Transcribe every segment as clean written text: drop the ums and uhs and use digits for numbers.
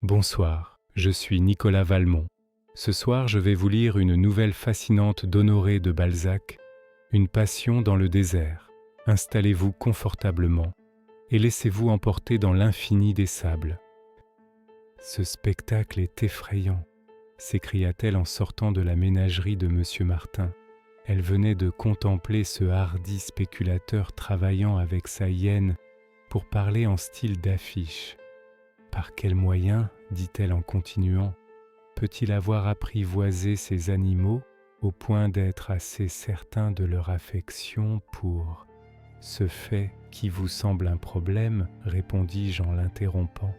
Bonsoir, je suis Nicolas Valmont. Ce soir, je vais vous lire une nouvelle fascinante d'Honoré de Balzac, Une passion dans le désert. Installez-vous confortablement et laissez-vous emporter dans l'infini des sables. Ce spectacle est effrayant, s'écria-t-elle en sortant de la ménagerie de Monsieur Martin. Elle venait de contempler ce hardi spéculateur travaillant avec sa hyène pour parler en style d'affiche. Par quel moyen, dit-elle en continuant, peut-il avoir apprivoisé ces animaux au point d'être assez certain de leur affection pour... Ce fait qui vous semble un problème, répondis-je en l'interrompant,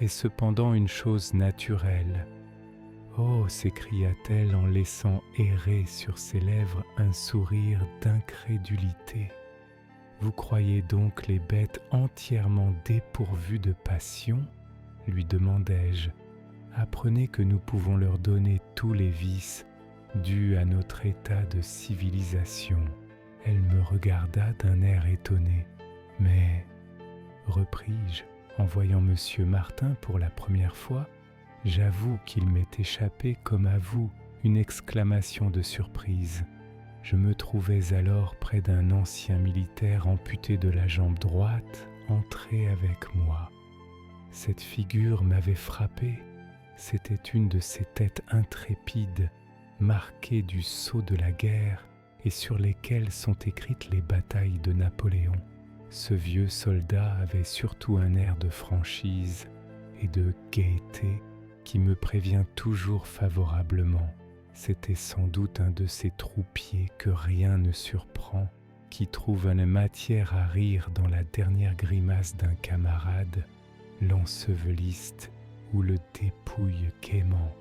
est cependant une chose naturelle. Oh, s'écria-t-elle en laissant errer sur ses lèvres un sourire d'incrédulité. Vous croyez donc les bêtes entièrement dépourvues de passion ? Lui demandai-je. Apprenez que nous pouvons leur donner tous les vices dus à notre état de civilisation. Elle me regarda d'un air étonné. Mais, repris-je, en voyant Monsieur Martin pour la première fois, j'avoue qu'il m'est échappé comme à vous une exclamation de surprise. Je me trouvais alors près d'un ancien militaire amputé de la jambe droite, entré avec moi. Cette figure m'avait frappé. C'était une de ces têtes intrépides, marquées du sceau de la guerre et sur lesquelles sont écrites les batailles de Napoléon. Ce vieux soldat avait surtout un air de franchise et de gaieté qui me prévient toujours favorablement. C'était sans doute un de ces troupiers que rien ne surprend, qui trouvent une matière à rire dans la dernière grimace d'un camarade, l'enseveliste ou le dépouille gaiement,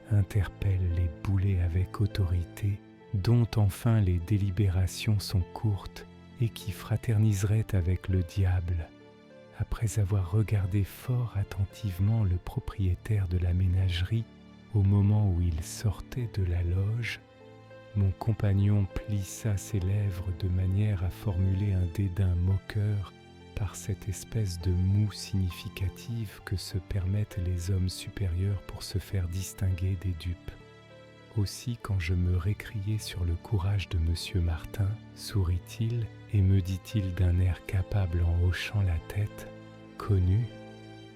interpelle les boulets avec autorité, dont enfin les délibérations sont courtes et qui fraterniseraient avec le diable. Après avoir regardé fort attentivement le propriétaire de la ménagerie au moment où il sortait de la loge, mon compagnon plissa ses lèvres de manière à formuler un dédain moqueur par cette espèce de moue significative que se permettent les hommes supérieurs pour se faire distinguer des dupes. Aussi, quand je me récriai sur le courage de Monsieur Martin, sourit-il et me dit-il d'un air capable en hochant la tête, « Connu ?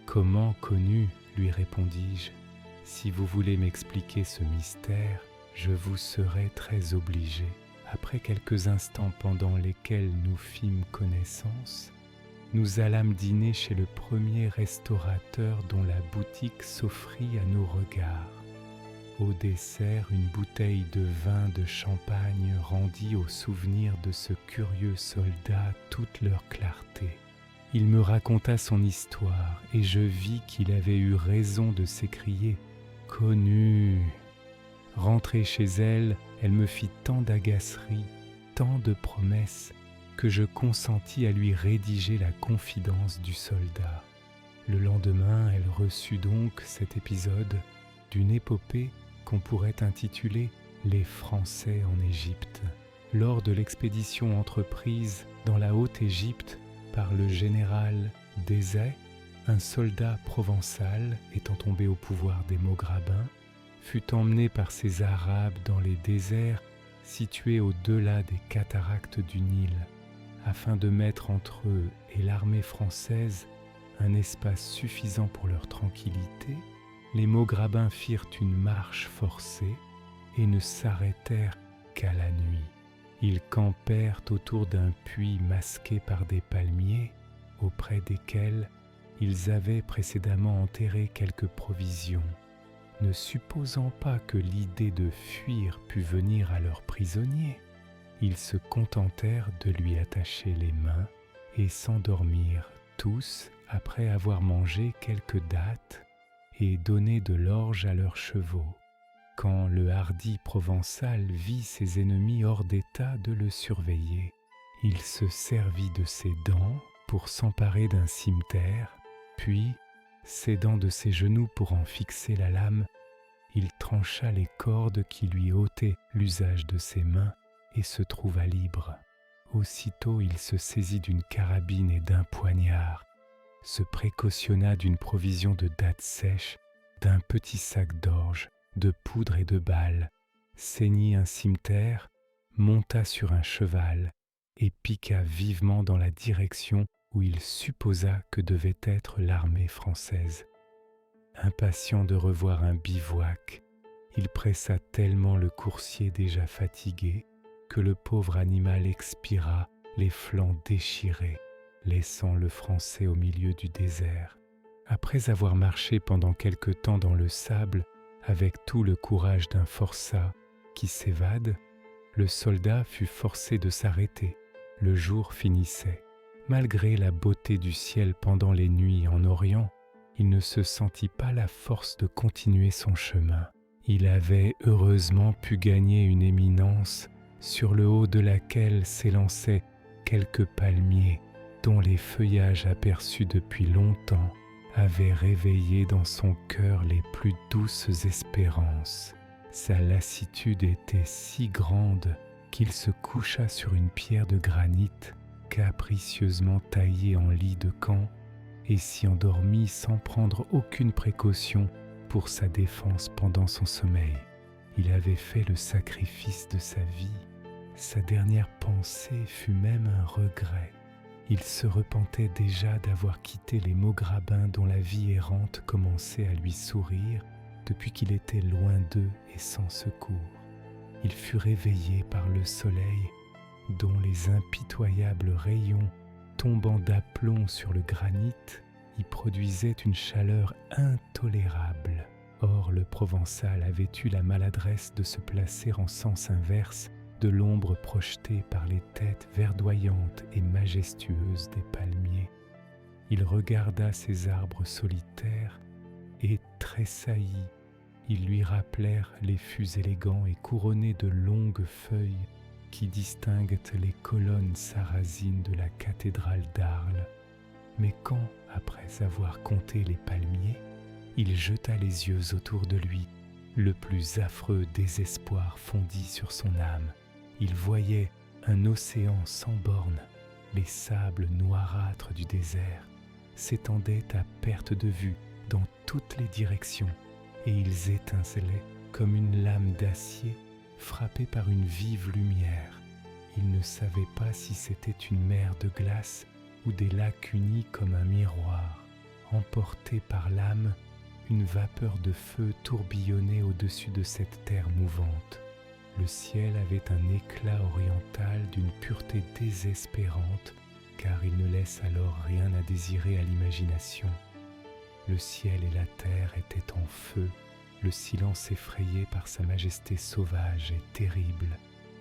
Comment connu ? Lui répondis-je. Si vous voulez m'expliquer ce mystère, je vous serai très obligé. » Après quelques instants pendant lesquels nous fîmes connaissance, nous allâmes dîner chez le premier restaurateur dont la boutique s'offrit à nos regards. Au dessert, une bouteille de vin de champagne rendit au souvenir de ce curieux soldat toute leur clarté. Il me raconta son histoire et je vis qu'il avait eu raison de s'écrier « Connu !» Rentrée chez elle, elle me fit tant d'agaceries, tant de promesses, que je consentis à lui rédiger la confidence du soldat. Le lendemain, elle reçut donc cet épisode d'une épopée qu'on pourrait intituler « Les Français en Égypte ». Lors de l'expédition entreprise dans la Haute-Égypte par le général Deshayes, un soldat provençal étant tombé au pouvoir des Maugrabins, fut emmené par ces Arabes dans les déserts situés au-delà des cataractes du Nil, afin de mettre entre eux et l'armée française un espace suffisant pour leur tranquillité. Les Maugrabins firent une marche forcée et ne s'arrêtèrent qu'à la nuit. Ils campèrent autour d'un puits masqué par des palmiers, auprès desquels ils avaient précédemment enterré quelques provisions. Ne supposant pas que l'idée de fuir pût venir à leurs prisonniers, ils se contentèrent de lui attacher les mains et s'endormirent tous après avoir mangé quelques dattes et donné de l'orge à leurs chevaux. Quand le hardi provençal vit ses ennemis hors d'état de le surveiller, il se servit de ses dents pour s'emparer d'un cimeterre, puis, s'aidant de ses genoux pour en fixer la lame, il trancha les cordes qui lui ôtaient l'usage de ses mains et se trouva libre. Aussitôt il se saisit d'une carabine et d'un poignard, se précautionna d'une provision de dattes sèches d'un petit sac d'orge, de poudre et de balles, ceignit un cimeterre, monta sur un cheval et piqua vivement dans la direction où il supposa que devait être l'armée française. Impatient de revoir un bivouac, il pressa tellement le coursier déjà fatigué que le pauvre animal expira les flancs déchirés, laissant le Français au milieu du désert. Après avoir marché pendant quelque temps dans le sable, avec tout le courage d'un forçat qui s'évade, le soldat fut forcé de s'arrêter. Le jour finissait. Malgré la beauté du ciel pendant les nuits en Orient, il ne se sentit pas la force de continuer son chemin. Il avait heureusement pu gagner une éminence sur le haut de laquelle s'élançaient quelques palmiers dont les feuillages aperçus depuis longtemps avaient réveillé dans son cœur les plus douces espérances. Sa lassitude était si grande qu'il se coucha sur une pierre de granit capricieusement taillée en lit de camp et s'y endormit sans prendre aucune précaution pour sa défense pendant son sommeil. Il avait fait le sacrifice de sa vie. Sa dernière pensée fut même un regret. Il se repentait déjà d'avoir quitté les Maugrabins dont la vie errante commençait à lui sourire depuis qu'il était loin d'eux et sans secours. Il fut réveillé par le soleil dont les impitoyables rayons tombant d'aplomb sur le granit y produisaient une chaleur intolérable. Or le Provençal avait eu la maladresse de se placer en sens inverse de l'ombre projetée par les têtes verdoyantes et majestueuses des palmiers. Il regarda ces arbres solitaires et tressaillit. Ils lui rappelèrent les fûts élégants et couronnés de longues feuilles qui distinguent les colonnes sarrasines de la cathédrale d'Arles. Mais quand, après avoir compté les palmiers, il jeta les yeux autour de lui, le plus affreux désespoir fondit sur son âme. Il voyait un océan sans bornes, les sables noirâtres du désert s'étendaient à perte de vue dans toutes les directions, et ils étincelaient comme une lame d'acier frappée par une vive lumière. Il ne savait pas si c'était une mer de glace ou des lacs unis comme un miroir. Emporté par l'âme, une vapeur de feu tourbillonnait au-dessus de cette terre mouvante. Le ciel avait un éclat oriental d'une pureté désespérante, car il ne laisse alors rien à désirer à l'imagination. Le ciel et la terre étaient en feu, le silence effrayé par sa majesté sauvage et terrible.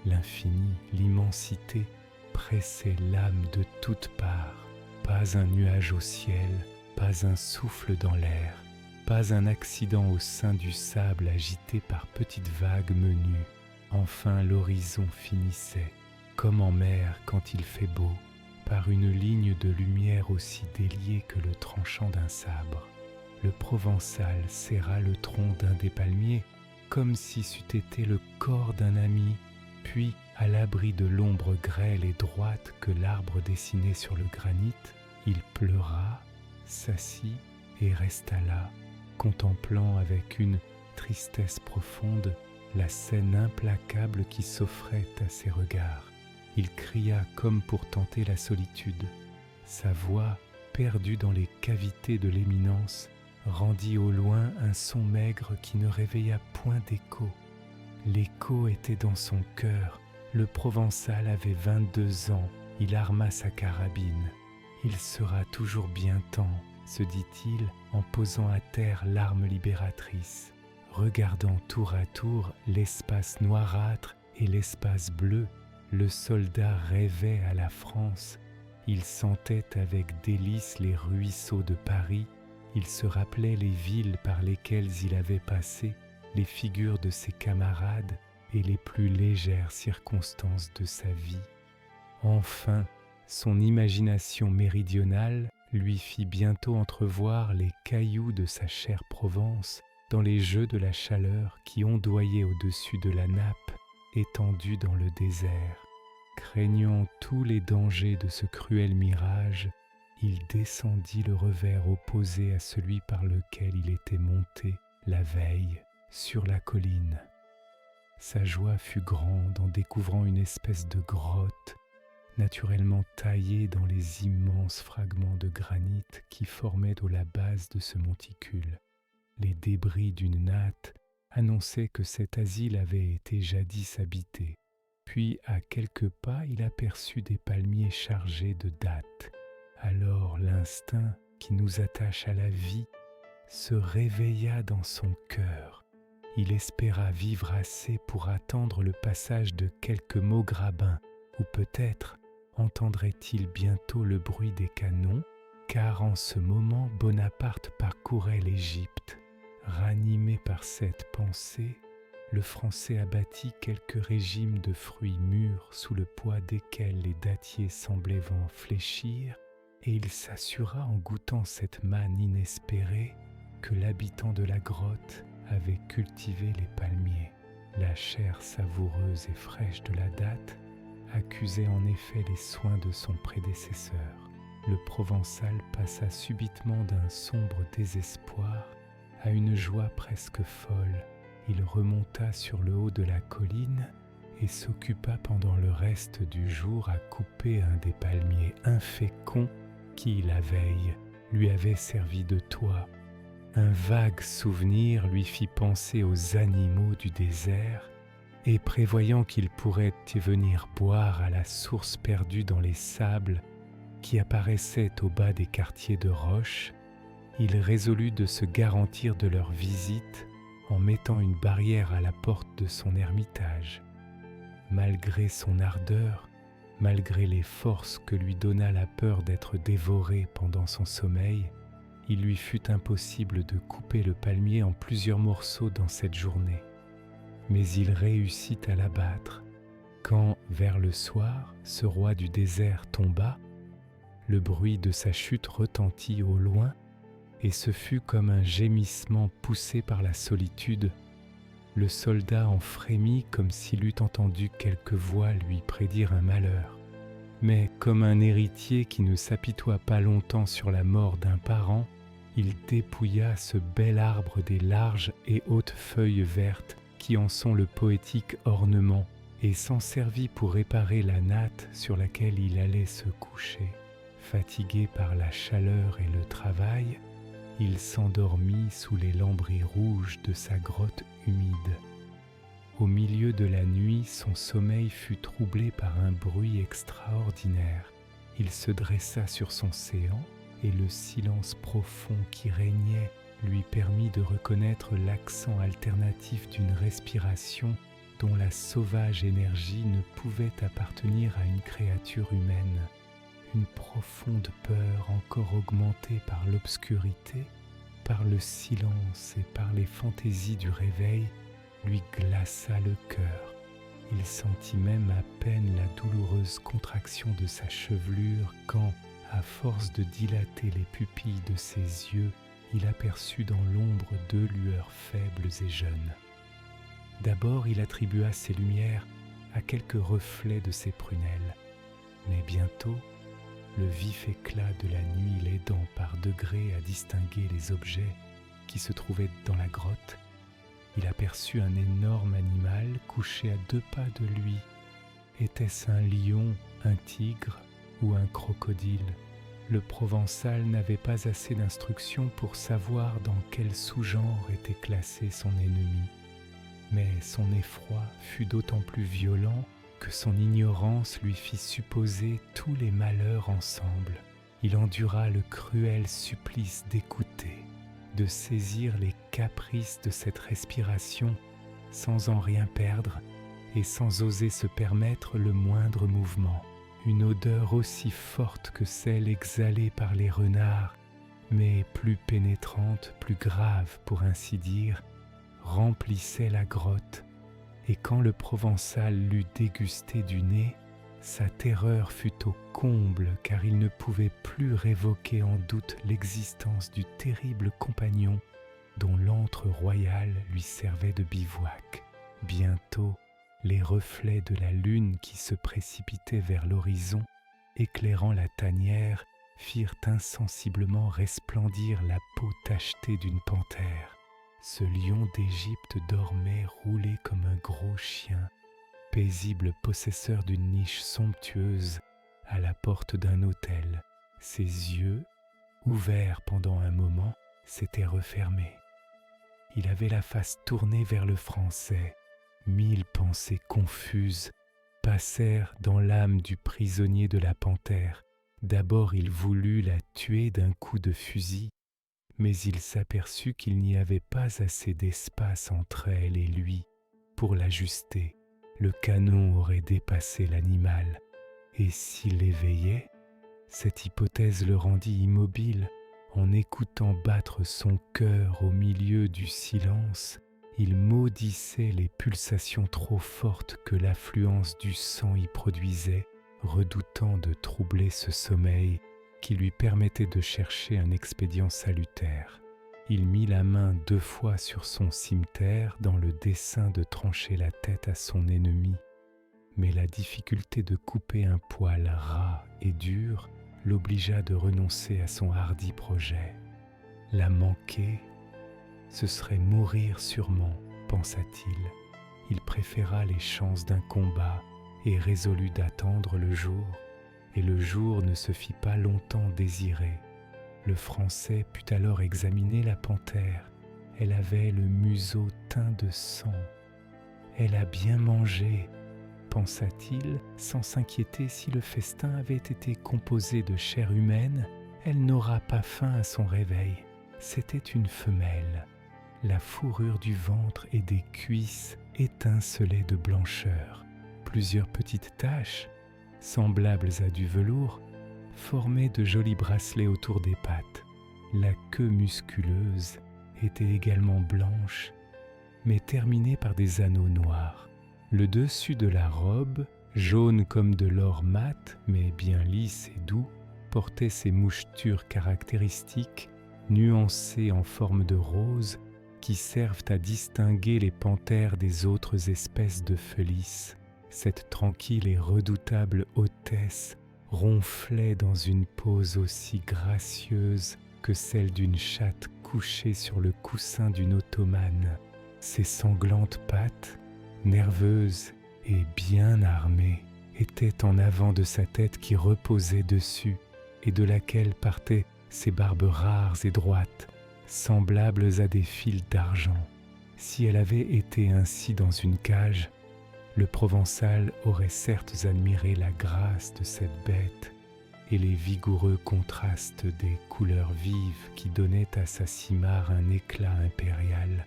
L'infini, l'immensité, pressait l'âme de toutes parts. Pas un nuage au ciel, pas un souffle dans l'air, pas un accident au sein du sable agité par petites vagues menues. Enfin l'horizon finissait, comme en mer quand il fait beau, par une ligne de lumière aussi déliée que le tranchant d'un sabre. Le Provençal serra le tronc d'un des palmiers, comme si c'eût été le corps d'un ami, puis, à l'abri de l'ombre grêle et droite que l'arbre dessinait sur le granit, il pleura, s'assit et resta là, contemplant avec une tristesse profonde la scène implacable qui s'offrait à ses regards. Il cria comme pour tenter la solitude. Sa voix, perdue dans les cavités de l'éminence, rendit au loin un son maigre qui ne réveilla point d'écho. L'écho était dans son cœur. Le Provençal avait 22 ans. Il arma sa carabine. « Il sera toujours bien temps », se dit-il en posant à terre l'arme libératrice. Regardant tour à tour l'espace noirâtre et l'espace bleu, le soldat rêvait à la France. Il sentait avec délice les ruisseaux de Paris. Il se rappelait les villes par lesquelles il avait passé, les figures de ses camarades et les plus légères circonstances de sa vie. Enfin, son imagination méridionale lui fit bientôt entrevoir les cailloux de sa chère Provence dans les jeux de la chaleur qui ondoyaient au-dessus de la nappe étendue dans le désert. Craignant tous les dangers de ce cruel mirage, il descendit le revers opposé à celui par lequel il était monté, la veille, sur la colline. Sa joie fut grande en découvrant une espèce de grotte, naturellement taillée dans les immenses fragments de granit qui formaient la base de ce monticule. Les débris d'une natte annonçaient que cet asile avait été jadis habité. Puis, à quelques pas, il aperçut des palmiers chargés de dattes. Alors l'instinct qui nous attache à la vie se réveilla dans son cœur. Il espéra vivre assez pour attendre le passage de quelques Maugrabins, ou peut-être entendrait-il bientôt le bruit des canons, car en ce moment Bonaparte parcourait l'Égypte. Ranimé par cette pensée, le Français abattit quelques régimes de fruits mûrs sous le poids desquels les dattiers semblaient vont fléchir, et il s'assura en goûtant cette manne inespérée que l'habitant de la grotte avait cultivé les palmiers. La chair savoureuse et fraîche de la datte accusait en effet les soins de son prédécesseur. Le Provençal passa subitement d'un sombre désespoir à une joie presque folle. Il remonta sur le haut de la colline et s'occupa pendant le reste du jour à couper un des palmiers inféconds qui, la veille, lui avait servi de toit. Un vague souvenir lui fit penser aux animaux du désert, et prévoyant qu'il pourrait y venir boire à la source perdue dans les sables qui apparaissait au bas des quartiers de roche, il résolut de se garantir de leur visite en mettant une barrière à la porte de son ermitage. Malgré son ardeur, malgré les forces que lui donna la peur d'être dévoré pendant son sommeil, il lui fut impossible de couper le palmier en plusieurs morceaux dans cette journée. Mais il réussit à l'abattre. Quand, vers le soir, ce roi du désert tomba, le bruit de sa chute retentit au loin, et ce fut comme un gémissement poussé par la solitude. Le soldat en frémit comme s'il eût entendu quelque voix lui prédire un malheur. Mais comme un héritier qui ne s'apitoie pas longtemps sur la mort d'un parent, il dépouilla ce bel arbre des larges et hautes feuilles vertes qui en sont le poétique ornement, et s'en servit pour réparer la natte sur laquelle il allait se coucher. Fatigué par la chaleur et le travail, il s'endormit sous les lambris rouges de sa grotte humide. Au milieu de la nuit, son sommeil fut troublé par un bruit extraordinaire. Il se dressa sur son séant, et le silence profond qui régnait lui permit de reconnaître l'accent alternatif d'une respiration dont la sauvage énergie ne pouvait appartenir à une créature humaine. Une profonde peur encore augmentée par l'obscurité, par le silence et par les fantaisies du réveil lui glaça le cœur. Il sentit même à peine la douloureuse contraction de sa chevelure quand, à force de dilater les pupilles de ses yeux, il aperçut dans l'ombre 2 lueurs faibles et jeunes. D'abord, il attribua ces lumières à quelques reflets de ses prunelles, mais bientôt, le vif éclat de la nuit l'aidant par degrés à distinguer les objets qui se trouvaient dans la grotte, il aperçut un énorme animal couché à 2 pas de lui. Était-ce un lion, un tigre ou un crocodile? Le Provençal n'avait pas assez d'instructions pour savoir dans quel sous-genre était classé son ennemi. Mais son effroi fut d'autant plus violent que son ignorance lui fit supposer tous les malheurs ensemble. Il endura le cruel supplice d'écouter, de saisir les caprices de cette respiration sans en rien perdre et sans oser se permettre le moindre mouvement. Une odeur aussi forte que celle exhalée par les renards, mais plus pénétrante, plus grave pour ainsi dire, remplissait la grotte, et quand le Provençal l'eut dégusté du nez, sa terreur fut au comble car il ne pouvait plus révoquer en doute l'existence du terrible compagnon dont l'antre royal lui servait de bivouac. Bientôt, les reflets de la lune qui se précipitait vers l'horizon, éclairant la tanière, firent insensiblement resplendir la peau tachetée d'une panthère. ce lion d'Égypte dormait roulé comme un gros chien, paisible possesseur d'une niche somptueuse à la porte d'un hôtel. Ses yeux, ouverts pendant un moment, s'étaient refermés. Il avait la face tournée vers le Français. 1000 pensées confuses passèrent dans l'âme du prisonnier de la panthère. D'abord il voulut la tuer d'un coup de fusil, mais il s'aperçut qu'il n'y avait pas assez d'espace entre elle et lui pour l'ajuster. Le canon aurait dépassé l'animal, et s'il éveillait, cette hypothèse le rendit immobile. En écoutant battre son cœur au milieu du silence, il maudissait les pulsations trop fortes que l'affluence du sang y produisait, redoutant de troubler ce sommeil qui lui permettait de chercher un expédient salutaire. Il mit la main 2 fois sur son cimeterre dans le dessein de trancher la tête à son ennemi, mais la difficulté de couper un poil ras et dur l'obligea de renoncer à son hardi projet. La manquer, ce serait mourir sûrement, pensa-t-il. Il préféra les chances d'un combat et résolut d'attendre le jour, et le jour ne se fit pas longtemps désirer. Le Français put alors examiner la panthère. Elle avait le museau teint de sang. Elle a bien mangé, pensa-t-il, sans s'inquiéter si le festin avait été composé de chair humaine. Elle n'aura pas faim à son réveil. C'était une femelle. La fourrure du ventre et des cuisses étincelait de blancheur. Plusieurs petites taches, semblables à du velours, formaient de jolis bracelets autour des pattes. La queue musculeuse était également blanche, mais terminée par des anneaux noirs. Le dessus de la robe, jaune comme de l'or mat, mais bien lisse et doux, portait ces mouchetures caractéristiques, nuancées en forme de rose, qui servent à distinguer les panthères des autres espèces de felices. Cette tranquille et redoutable hôtesse ronflait dans une pose aussi gracieuse que celle d'une chatte couchée sur le coussin d'une ottomane. Ses sanglantes pattes, nerveuses et bien armées, étaient en avant de sa tête qui reposait dessus et de laquelle partaient ses barbes rares et droites, semblables à des fils d'argent. Si elle avait été ainsi dans une cage, le Provençal aurait certes admiré la grâce de cette bête et les vigoureux contrastes des couleurs vives qui donnaient à sa simarre un éclat impérial.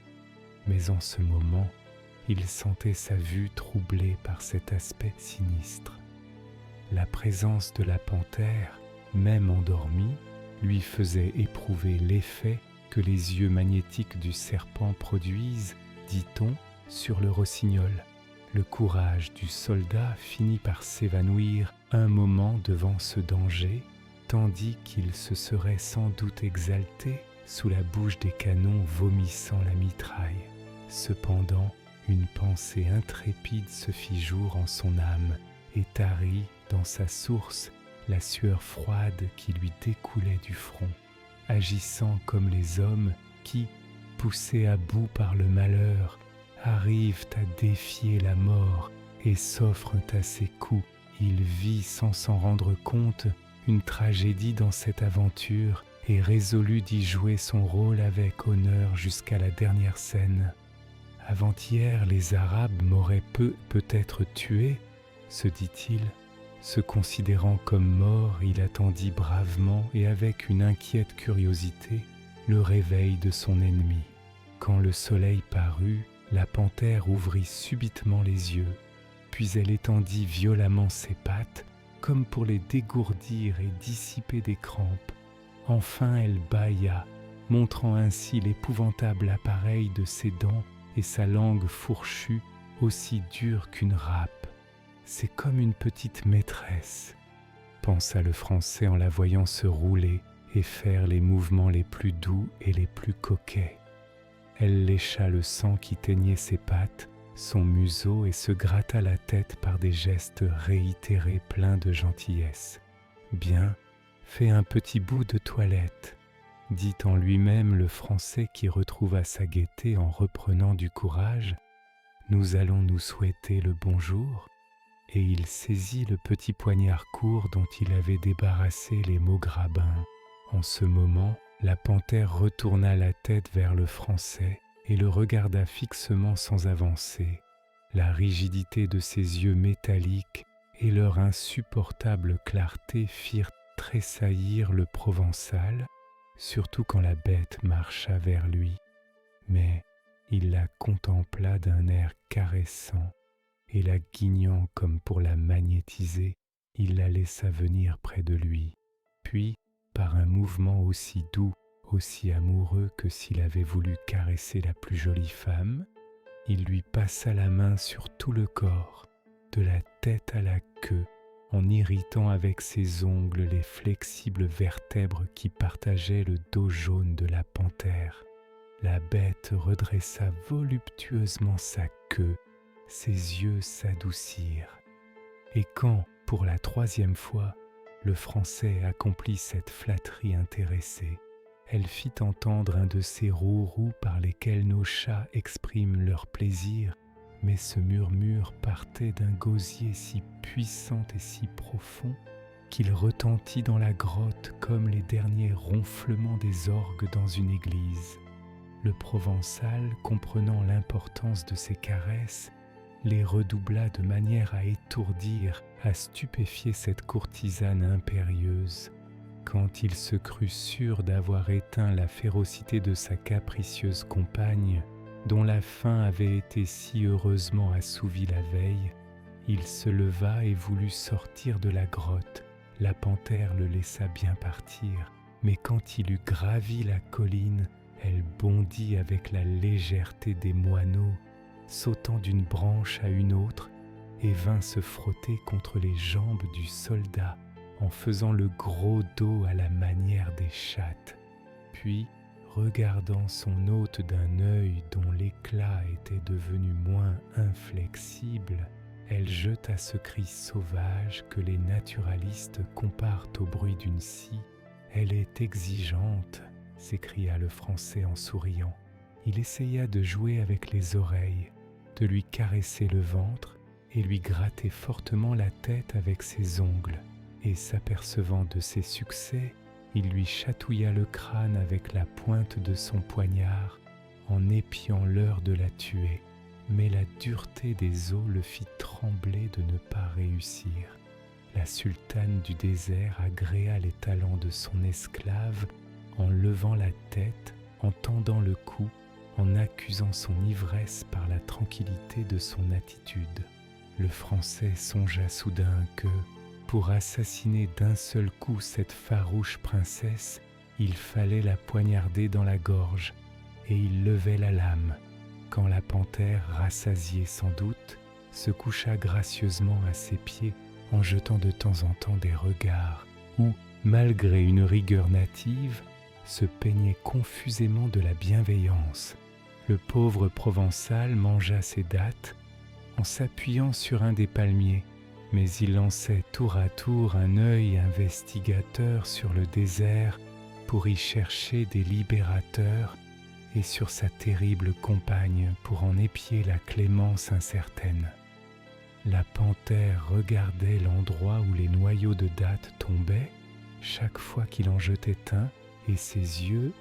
Mais en ce moment, il sentait sa vue troublée par cet aspect sinistre. La présence de la panthère, même endormie, lui faisait éprouver l'effet que les yeux magnétiques du serpent produisent, dit-on, sur le rossignol. Le courage du soldat finit par s'évanouir un moment devant ce danger, tandis qu'il se serait sans doute exalté sous la bouche des canons vomissant la mitraille. Cependant, une pensée intrépide se fit jour en son âme et tarit dans sa source la sueur froide qui lui découlait du front. Agissant comme les hommes qui, poussés à bout par le malheur, arrivent à défier la mort et s'offrent à ses coups, il vit sans s'en rendre compte une tragédie dans cette aventure et résolut d'y jouer son rôle avec honneur jusqu'à la dernière scène. Avant-hier, les Arabes m'auraient peut-être tué, se dit-il. Se considérant comme mort, il attendit bravement et avec une inquiète curiosité le réveil de son ennemi. Quand le soleil parut, la panthère ouvrit subitement les yeux, puis elle étendit violemment ses pattes, comme pour les dégourdir et dissiper des crampes. Enfin elle bâilla, montrant ainsi l'épouvantable appareil de ses dents et sa langue fourchue, aussi dure qu'une râpe. C'est comme une petite maîtresse, pensa le Français en la voyant se rouler et faire les mouvements les plus doux et les plus coquets. Elle lécha le sang qui teignait ses pattes, son museau et se gratta la tête par des gestes réitérés pleins de gentillesse. « Bien, fais un petit bout de toilette. dit en lui-même le Français qui retrouva sa gaieté en reprenant du courage. Nous allons nous souhaiter le bonjour. Et il saisit le petit poignard court dont il avait débarrassé les Maugrabins. En ce moment, la panthère retourna la tête vers le Français et le regarda fixement sans avancer. La rigidité de ses yeux métalliques et leur insupportable clarté firent tressaillir le Provençal, surtout quand la bête marcha vers lui. Mais il la contempla d'un air caressant, et la guignant comme pour la magnétiser, il la laissa venir près de lui. Puis, par un mouvement aussi doux, aussi amoureux que s'il avait voulu caresser la plus jolie femme, il lui passa la main sur tout le corps, de la tête à la queue, en irritant avec ses ongles les flexibles vertèbres qui partageaient le dos jaune de la panthère. La bête redressa voluptueusement sa queue, ses yeux s'adoucirent. Et quand, pour la 3e fois, le Français accomplit cette flatterie intéressée, elle fit entendre un de ces roux-roux par lesquels nos chats expriment leur plaisir, mais ce murmure partait d'un gosier si puissant et si profond qu'il retentit dans la grotte comme les derniers ronflements des orgues dans une église. Le Provençal, comprenant l'importance de ces caresses, les redoubla de manière à étourdir, à stupéfier cette courtisane impérieuse. Quand il se crut sûr d'avoir éteint la férocité de sa capricieuse compagne, dont la faim avait été si heureusement assouvie la veille, il se leva et voulut sortir de la grotte. La panthère le laissa bien partir, mais quand il eut gravi la colline, elle bondit avec la légèreté des moineaux, sautant d'une branche à une autre, et vint se frotter contre les jambes du soldat en faisant le gros dos à la manière des chattes. Puis, regardant son hôte d'un œil dont l'éclat était devenu moins inflexible, elle jeta ce cri sauvage que les naturalistes comparent au bruit d'une scie. « Elle est exigeante !» s'écria le Français en souriant. Il essaya de jouer avec les oreilles, de lui caresser le ventre et lui gratter fortement la tête avec ses ongles. Et s'apercevant de ses succès, il lui chatouilla le crâne avec la pointe de son poignard en épiant l'heure de la tuer. Mais la dureté des os le fit trembler de ne pas réussir. La sultane du désert agréa les talents de son esclave en levant la tête, en tendant le cou, en accusant son ivresse par la tranquillité de son attitude. Le Français songea soudain que, pour assassiner d'un seul coup cette farouche princesse, il fallait la poignarder dans la gorge, et il levait la lame, quand la panthère, rassasiée sans doute, se coucha gracieusement à ses pieds en jetant de temps en temps des regards où, malgré une rigueur native, se peignait confusément de la bienveillance. Le pauvre Provençal mangea ses dattes en s'appuyant sur un des palmiers, mais il lançait tour à tour un œil investigateur sur le désert pour y chercher des libérateurs et sur sa terrible compagne pour en épier la clémence incertaine. La panthère regardait l'endroit où les noyaux de dattes tombaient chaque fois qu'il en jetait un, et ses yeux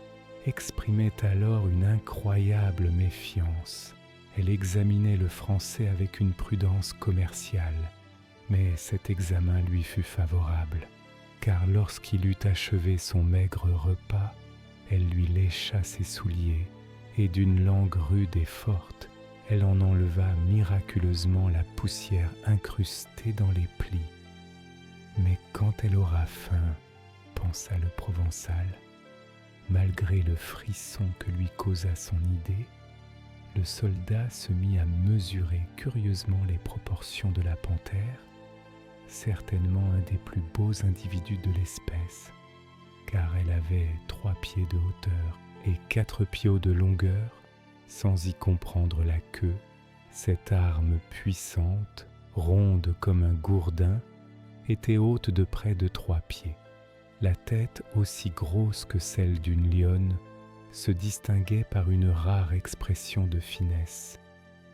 exprimaient alors une incroyable méfiance. Elle examinait le Français avec une prudence commerciale, mais cet examen lui fut favorable, car lorsqu'il eut achevé son maigre repas, elle lui lécha ses souliers, et d'une langue rude et forte, elle en enleva miraculeusement la poussière incrustée dans les plis. Mais quand elle aura faim, pensa le Provençal, malgré le frisson que lui causa son idée, le soldat se mit à mesurer curieusement les proportions de la panthère, certainement un des plus beaux individus de l'espèce, car elle avait 3 pieds de hauteur et 4 pieds de longueur, sans y comprendre la queue, cette arme puissante, ronde comme un gourdin, était haute de près de 3 pieds. La tête, aussi grosse que celle d'une lionne, se distinguait par une rare expression de finesse.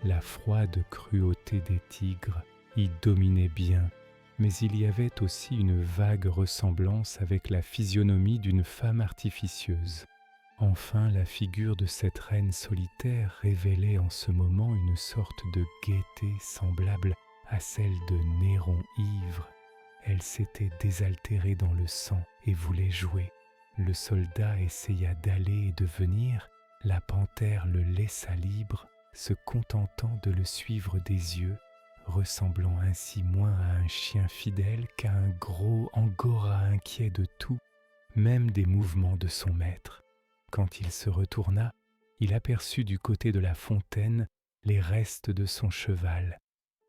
La froide cruauté des tigres y dominait bien, mais il y avait aussi une vague ressemblance avec la physionomie d'une femme artificieuse. Enfin, la figure de cette reine solitaire révélait en ce moment une sorte de gaieté semblable à celle de Néron ivre. Elle s'était désaltérée dans le sang et voulait jouer. Le soldat essaya d'aller et de venir, la panthère le laissa libre, se contentant de le suivre des yeux, ressemblant ainsi moins à un chien fidèle qu'à un gros angora inquiet de tout, même des mouvements de son maître. Quand il se retourna, il aperçut du côté de la fontaine les restes de son cheval.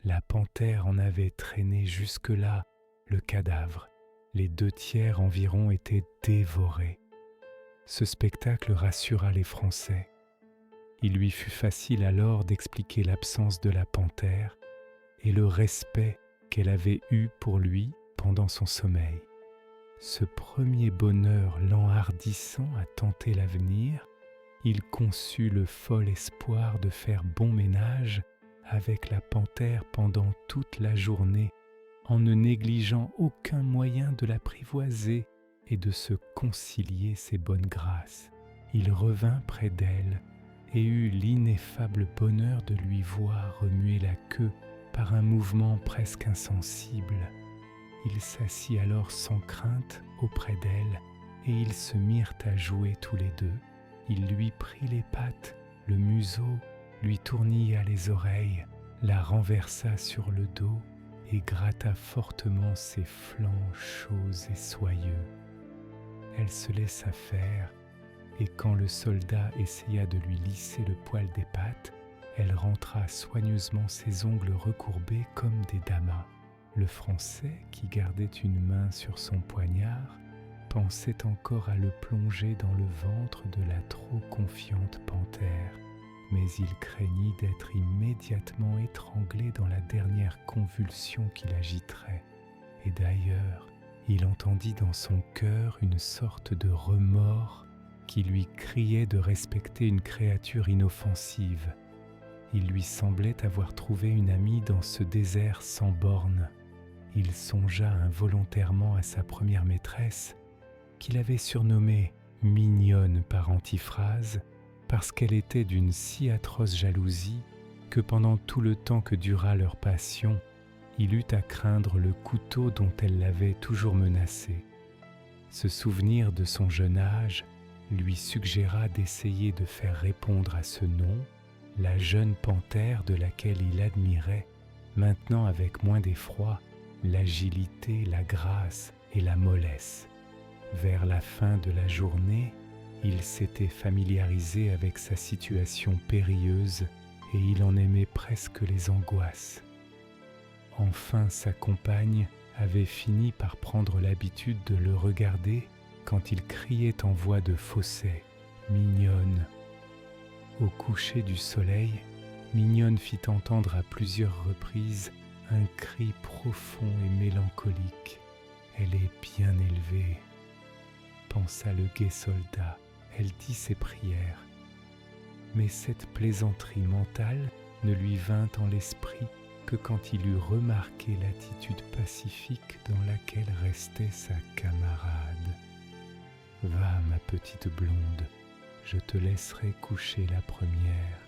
La panthère en avait traîné jusque-là le cadavre. Les 2/3 environ étaient dévorés. Ce spectacle rassura les Français. Il lui fut facile alors d'expliquer l'absence de la panthère et le respect qu'elle avait eu pour lui pendant son sommeil. Ce premier bonheur l'enhardissant à tenter l'avenir, il conçut le fol espoir de faire bon ménage avec la panthère pendant toute la journée, en ne négligeant aucun moyen de l'apprivoiser et de se concilier ses bonnes grâces. Il revint près d'elle et eut l'ineffable bonheur de lui voir remuer la queue par un mouvement presque insensible. Il s'assit alors sans crainte auprès d'elle et ils se mirent à jouer tous les deux. Il lui prit les pattes, le museau, lui tournilla les oreilles, la renversa sur le dos et gratta fortement ses flancs chauds et soyeux. Elle se laissa faire, et quand le soldat essaya de lui lisser le poil des pattes, elle rentra soigneusement ses ongles recourbés comme des damas. Le Français, qui gardait une main sur son poignard, pensait encore à le plonger dans le ventre de la trop confiante panthère, mais il craignit d'être immédiatement étranglé dans la dernière convulsion qui l'agiterait. Et d'ailleurs, il entendit dans son cœur une sorte de remords qui lui criait de respecter une créature inoffensive. Il lui semblait avoir trouvé une amie dans ce désert sans bornes. Il songea involontairement à sa première maîtresse, qu'il avait surnommée mignonne par antiphrase, parce qu'elle était d'une si atroce jalousie que pendant tout le temps que dura leur passion, il eut à craindre le couteau dont elle l'avait toujours menacé. Ce souvenir de son jeune âge lui suggéra d'essayer de faire répondre à ce nom la jeune panthère de laquelle il admirait, maintenant avec moins d'effroi, l'agilité, la grâce et la mollesse. Vers la fin de la journée, il s'était familiarisé avec sa situation périlleuse et il en aimait presque les angoisses. Enfin, sa compagne avait fini par prendre l'habitude de le regarder quand il criait en voix de fausset « Mignonne ». Au coucher du soleil, Mignonne fit entendre à plusieurs reprises un cri profond et mélancolique. « Elle est bien élevée », pensa le gai soldat. Elle dit ses prières. Mais cette plaisanterie mentale ne lui vint en l'esprit que quand il eut remarqué l'attitude pacifique dans laquelle restait sa camarade. « Va, ma petite blonde, je te laisserai coucher la première, »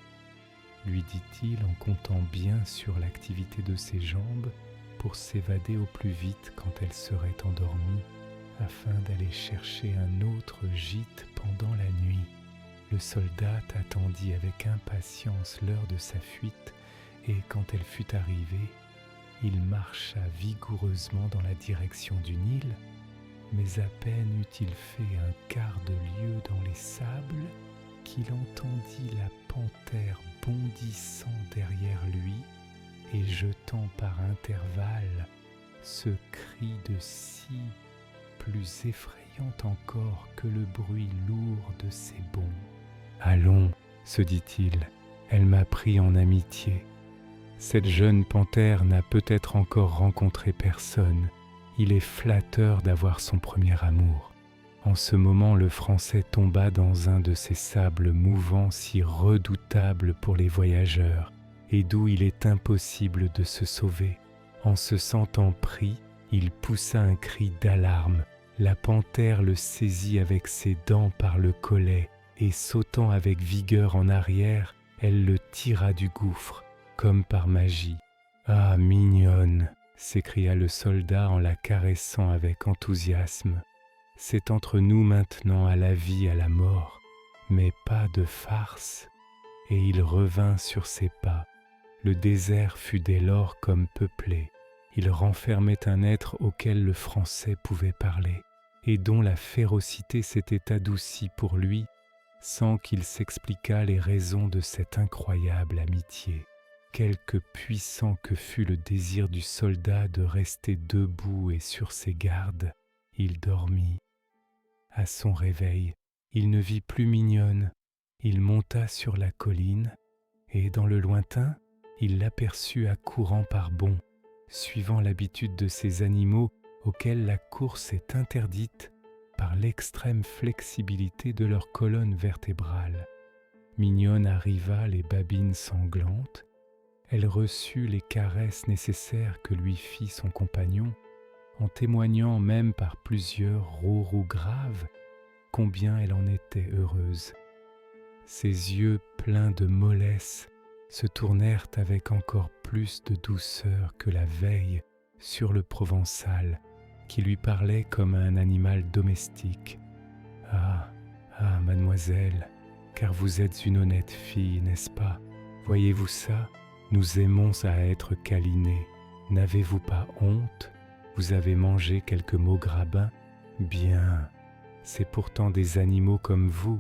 lui dit-il en comptant bien sur l'activité de ses jambes pour s'évader au plus vite quand elle serait endormie, afin d'aller chercher un autre gîte pendant la nuit. Le soldat attendit avec impatience l'heure de sa fuite et quand elle fut arrivée, il marcha vigoureusement dans la direction du Nil, mais à peine eut-il fait un quart de lieue dans les sables qu'il entendit la panthère bondissant derrière lui et jetant par intervalles ce cri de scie plus effrayant encore que le bruit lourd de ses bonds. « Allons, se dit-il, elle m'a pris en amitié. Cette jeune panthère n'a peut-être encore rencontré personne. Il est flatteur d'avoir son premier amour. En ce moment, le Français tomba dans un de ces sables mouvants si redoutables pour les voyageurs et d'où il est impossible de se sauver. En se sentant pris, il poussa un cri d'alarme. La panthère le saisit avec ses dents par le collet et sautant avec vigueur en arrière, elle le tira du gouffre, comme par magie. « Ah, mignonne !» s'écria le soldat en la caressant avec enthousiasme. « C'est entre nous maintenant à la vie, à la mort, mais pas de farce. » Et il revint sur ses pas. Le désert fut dès lors comme peuplé. Il renfermait un être auquel le Français pouvait parler et dont la férocité s'était adoucie pour lui sans qu'il s'expliquât les raisons de cette incroyable amitié. Quelque puissant que fût le désir du soldat de rester debout et sur ses gardes, il dormit. À son réveil, il ne vit plus Mignonne. Il monta sur la colline et dans le lointain, il l'aperçut accourant par bonds, suivant l'habitude de ces animaux auxquels la course est interdite par l'extrême flexibilité de leur colonne vertébrale. Mignonne arriva les babines sanglantes. Elle reçut les caresses nécessaires que lui fit son compagnon, en témoignant même par plusieurs roux graves combien elle en était heureuse. Ses yeux pleins de mollesse se tournèrent avec encore plus de douceur que la veille sur le Provençal, qui lui parlait comme à un animal domestique. « Ah, ah, mademoiselle, car vous êtes une honnête fille, n'est-ce pas? Voyez-vous ça? Nous aimons à être câlinés. N'avez-vous pas honte? Vous avez mangé quelques maugrabins? Bien, c'est pourtant des animaux comme vous,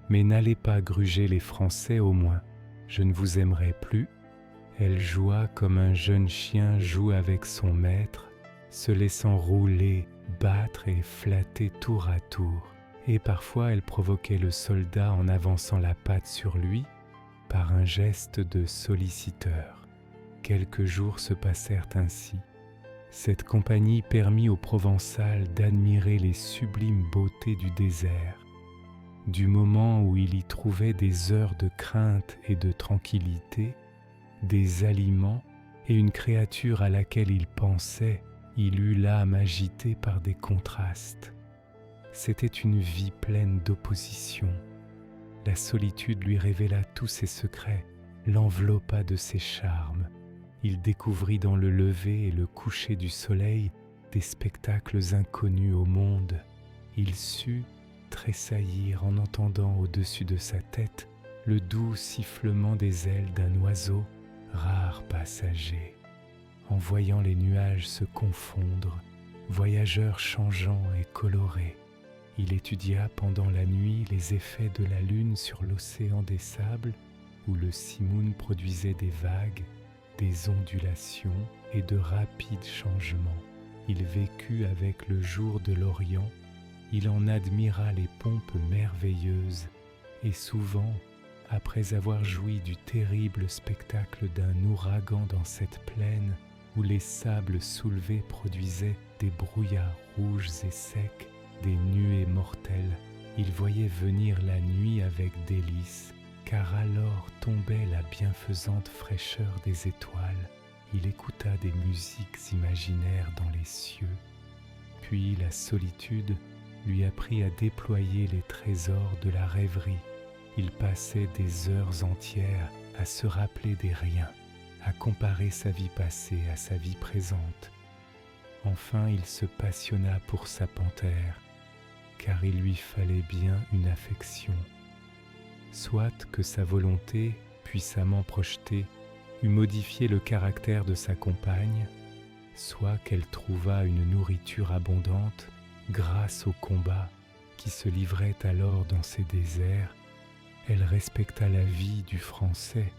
mais n'allez pas gruger les Français au moins. Je ne vous aimerai plus. » Elle joua comme un jeune chien joue avec son maître, se laissant rouler, battre et flatter tour à tour. Et parfois elle provoquait le soldat en avançant la patte sur lui par un geste de solliciteur. Quelques jours se passèrent ainsi. Cette compagnie permit au Provençal d'admirer les sublimes beautés du désert. Du moment où il y trouvait des heures de crainte et de tranquillité, des aliments et une créature à laquelle il pensait, il eut l'âme agitée par des contrastes. C'était une vie pleine d'opposition. La solitude lui révéla tous ses secrets, l'enveloppa de ses charmes. Il découvrit dans le lever et le coucher du soleil des spectacles inconnus au monde. Il sut tressaillir en entendant au-dessus de sa tête le doux sifflement des ailes d'un oiseau, rare passager. En voyant les nuages se confondre, voyageurs changeants et colorés, il étudia pendant la nuit les effets de la lune sur l'océan des sables, où le simoun produisait des vagues, des ondulations et de rapides changements. Il vécut avec le jour de l'Orient, il en admira les pompes merveilleuses, et souvent, après avoir joui du terrible spectacle d'un ouragan dans cette plaine où les sables soulevés produisaient des brouillards rouges et secs, des nuées mortelles, il voyait venir la nuit avec délice, car alors tombait la bienfaisante fraîcheur des étoiles. Il écouta des musiques imaginaires dans les cieux, puis la solitude lui apprit à déployer les trésors de la rêverie. Il passait des heures entières à se rappeler des riens, à comparer sa vie passée à sa vie présente. Enfin, il se passionna pour sa panthère, car il lui fallait bien une affection. Soit que sa volonté, puissamment projetée, eût modifié le caractère de sa compagne, soit qu'elle trouvât une nourriture abondante grâce au combat qui se livrait alors dans ces déserts. Elle respecta la vie du Français,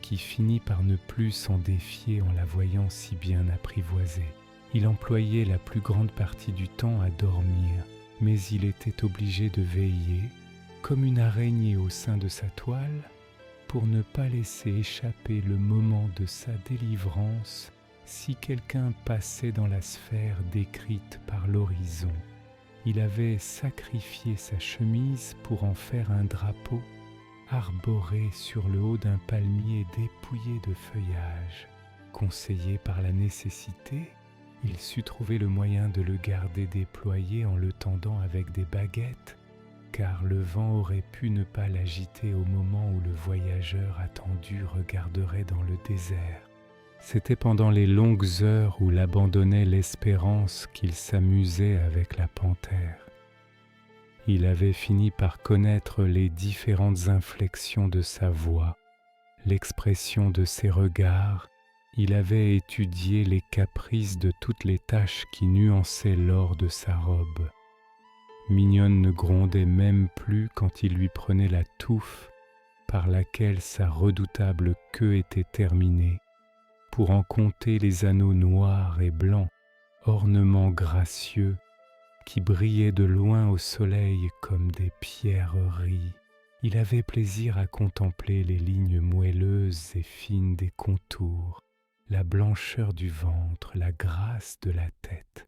qui finit par ne plus s'en défier en la voyant si bien apprivoisée. Il employait la plus grande partie du temps à dormir, mais il était obligé de veiller, comme une araignée au sein de sa toile, pour ne pas laisser échapper le moment de sa délivrance Si quelqu'un passait dans la sphère décrite par l'horizon, il avait sacrifié sa chemise pour en faire un drapeau arboré sur le haut d'un palmier dépouillé de feuillage. Conseillé par la nécessité, il sut trouver le moyen de le garder déployé en le tendant avec des baguettes, car le vent aurait pu ne pas l'agiter au moment où le voyageur attendu regarderait dans le désert. C'était pendant les longues heures où l'abandonnait l'espérance qu'il s'amusait avec la panthère. Il avait fini par connaître les différentes inflexions de sa voix, l'expression de ses regards. Il avait étudié les caprices de toutes les taches qui nuançaient l'or de sa robe. Mignonne ne grondait même plus quand il lui prenait la touffe par laquelle sa redoutable queue était terminée, pour en compter les anneaux noirs et blancs, ornements gracieux, qui brillaient de loin au soleil comme des pierreries. Il avait plaisir à contempler les lignes moelleuses et fines des contours, la blancheur du ventre, la grâce de la tête.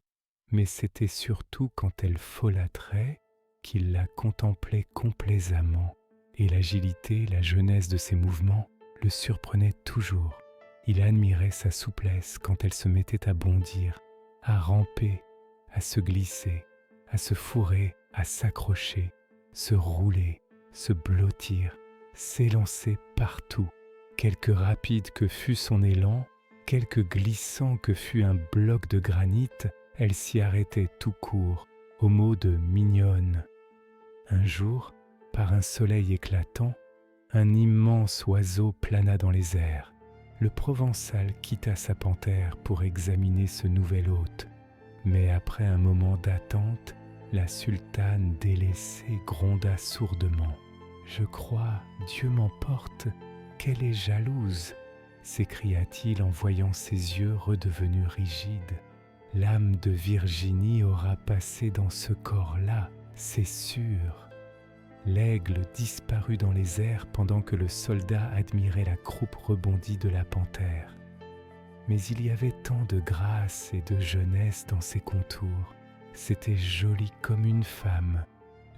Mais c'était surtout quand elle folâtrait qu'il la contemplait complaisamment, et l'agilité, la jeunesse de ses mouvements le surprenaient toujours. Il admirait sa souplesse quand elle se mettait à bondir, à ramper, à se glisser, à se fourrer, à s'accrocher, se rouler, se blottir, s'élancer partout. Quelque rapide que fût son élan, quelque glissant que fût un bloc de granit, elle s'y arrêtait tout court, au mot de mignonne. Un jour, par un soleil éclatant, un immense oiseau plana dans les airs. Le Provençal quitta sa panthère pour examiner ce nouvel hôte, mais après un moment d'attente, la sultane délaissée gronda sourdement. « Je crois, Dieu m'emporte, qu'elle est jalouse !» s'écria-t-il en voyant ses yeux redevenus rigides. « L'âme de Virginie aura passé dans ce corps-là, c'est sûr !» L'aigle disparut dans les airs pendant que le soldat admirait la croupe rebondie de la panthère. Mais il y avait tant de grâce et de jeunesse dans ses contours. C'était joli comme une femme.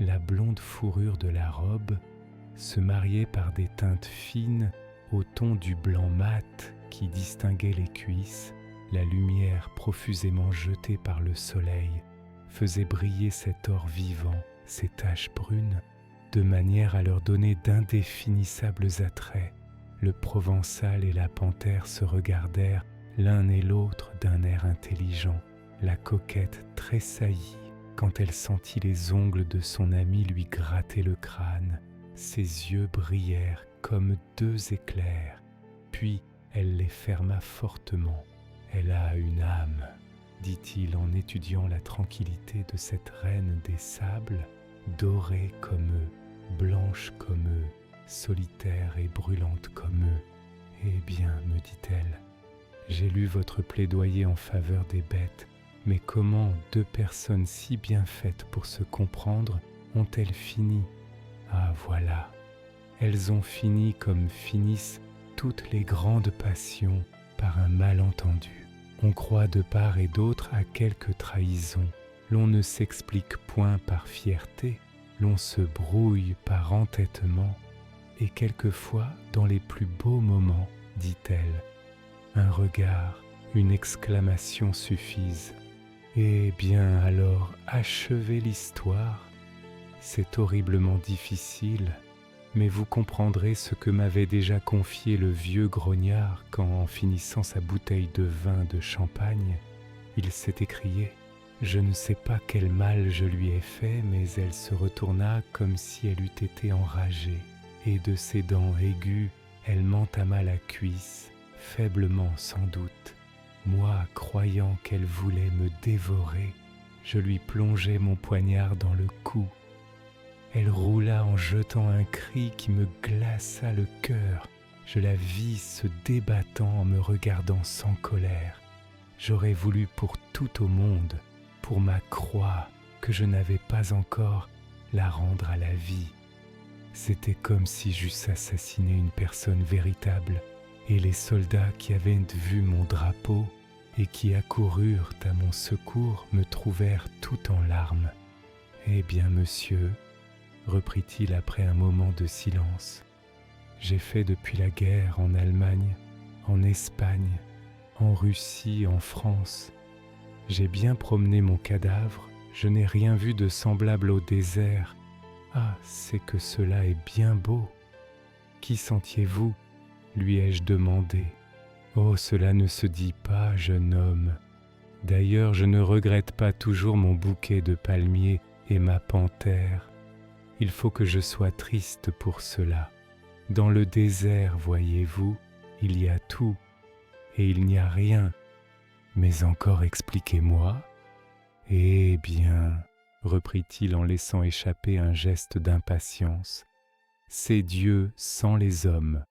La blonde fourrure de la robe se mariait par des teintes fines au ton du blanc mat qui distinguait les cuisses. La lumière profusément jetée par le soleil faisait briller cet or vivant, ces taches brunes, de manière à leur donner d'indéfinissables attraits. Le Provençal et la panthère se regardèrent l'un et l'autre d'un air intelligent. La coquette tressaillit quand elle sentit les ongles de son ami lui gratter le crâne. Ses yeux brillèrent comme deux éclairs, puis elle les ferma fortement. « Elle a une âme », dit-il en étudiant la tranquillité de cette reine des sables, dorée comme eux, blanche comme eux, solitaire et brûlante comme eux. « Eh bien, me dit-elle, j'ai lu votre plaidoyer en faveur des bêtes, mais comment deux personnes si bien faites pour se comprendre ont-elles fini? Ah voilà, elles ont fini comme finissent toutes les grandes passions, par un malentendu. On croit de part et d'autre à quelque trahison, l'on ne s'explique point par fierté, l'on se brouille par entêtement, et quelquefois, dans les plus beaux moments, dit-elle, un regard, une exclamation suffisent. Eh bien alors, achevez l'histoire. C'est horriblement difficile, mais vous comprendrez ce que m'avait déjà confié le vieux grognard quand, en finissant sa bouteille de vin de champagne, il s'est écrié « Je ne sais pas quel mal je lui ai fait, mais elle se retourna comme si elle eût été enragée, et de ses dents aiguës, elle m'entama la cuisse, faiblement sans doute. Moi, croyant qu'elle voulait me dévorer, je lui plongeai mon poignard dans le cou. Elle roula en jetant un cri qui me glaça le cœur. Je la vis se débattant en me regardant sans colère. J'aurais voulu pour tout au monde, pour ma croix que je n'avais pas encore, la rendre à la vie. C'était comme si j'eusse assassiné une personne véritable, et les soldats qui avaient vu mon drapeau et qui accoururent à mon secours me trouvèrent tout en larmes. Eh bien, monsieur, reprit-il après un moment de silence, j'ai fait depuis la guerre en Allemagne, en Espagne, en Russie, en France. J'ai bien promené mon cadavre, je n'ai rien vu de semblable au désert. Ah, c'est que cela est bien beau. Qui sentiez-vous ? Lui ai-je demandé. Oh, cela ne se dit pas, jeune homme. D'ailleurs, je ne regrette pas toujours mon bouquet de palmiers et ma panthère. Il faut que je sois triste pour cela. Dans le désert, voyez-vous, il y a tout, et il n'y a rien. Mais encore expliquez-moi. Eh bien, reprit-il en laissant échapper un geste d'impatience, c'est Dieu sans les hommes.